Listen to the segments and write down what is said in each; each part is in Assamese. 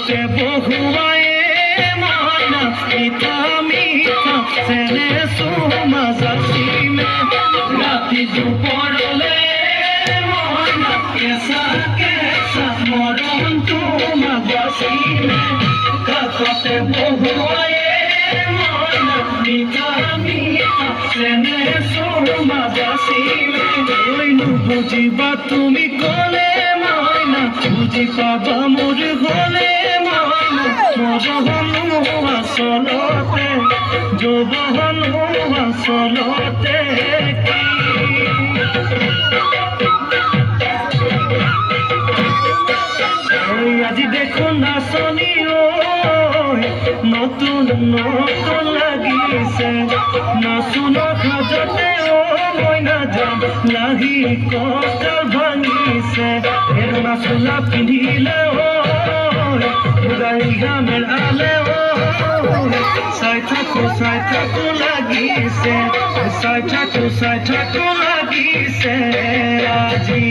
কাষতে বহুৱায়ে মইনা মিঠা মিঠা চেনে চুমা যাচিলে ৰাতি দুপৰলে মইনা কেঁচা কেঁচা মৰমটো মাগাচিলে কাষতে বহুৱায়ে মইনা মিঠা মিঠা চেনে চুমা যাচিলে বুজিবা তুমি ক'লে মইনা বুজি পাবা মোৰ গ'লে মইনা মৰহনো আচলতে যৌৱনো আচলতে আজি দেখোন নাচনি নতুন নতুন লাগিছে নাচোনৰ সাজতে মইনা যাম লাহি কঁকাল ভাঙিছে এৰনা চোলা পিন্ধিলে গামেৰ আলে চাই থাকো লাগিছে চাই থাকো লাগিছে আজি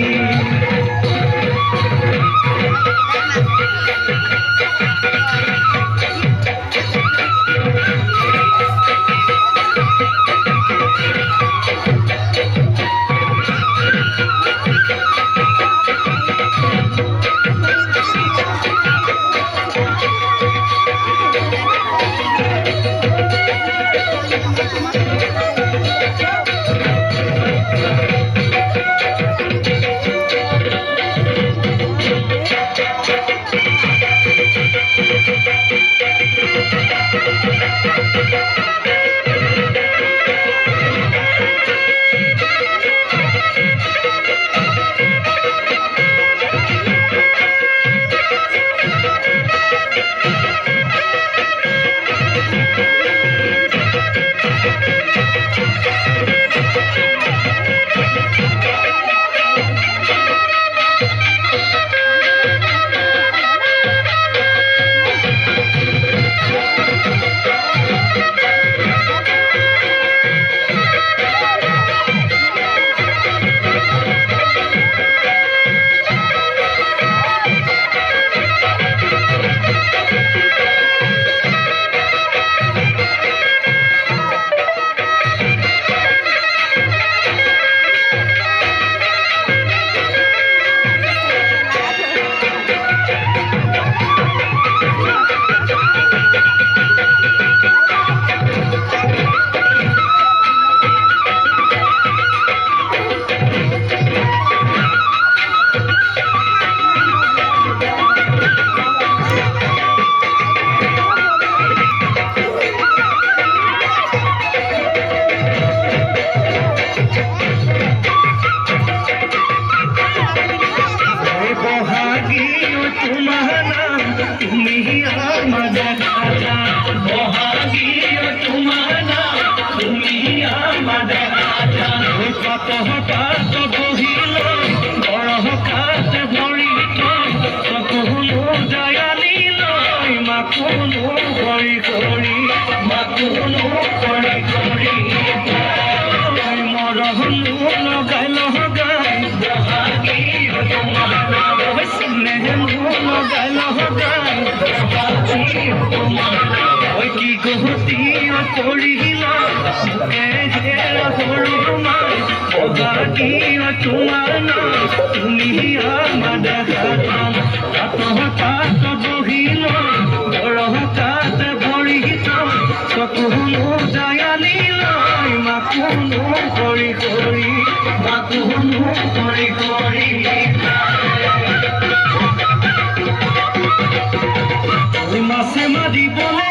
কি গহতি কৰিলা তোমাৰ নাম তুমি আমাৰ দেখাম তাত বহিল বৰহতাত ভৰি চকুনো যায় আনিল মাকুনো কৰি মাছে মাৰিবলে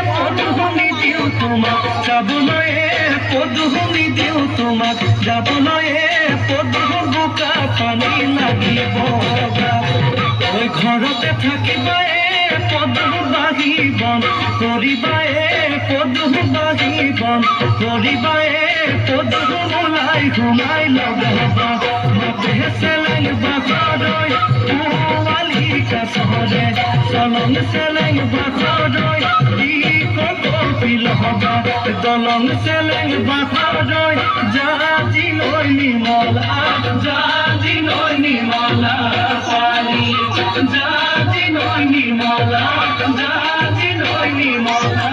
পদুমনি দিওঁ তোমাক যাবলৈ পদুমনি দিওঁ তোমাক যাবলৈ পদুম বোকা পানী লাগিব ঘৰতে থাকিবা পদুম বাঢ়িবন কৰিবা পদুম বাঢ়িবন কৰিবা পদুম ওলাই সোমাই লগাবা চেলেং বাখৰৈ পোৱালিকা চহৰে চলং চেলেং বাখৰৈ পিলহবা দলং চেলেং বাখৰৈ জাজিলৈ নিমলা জাজিলৈ নিমলা পানী জাজিলৈ নিমলা নিমলা জাজি নয় নিমলা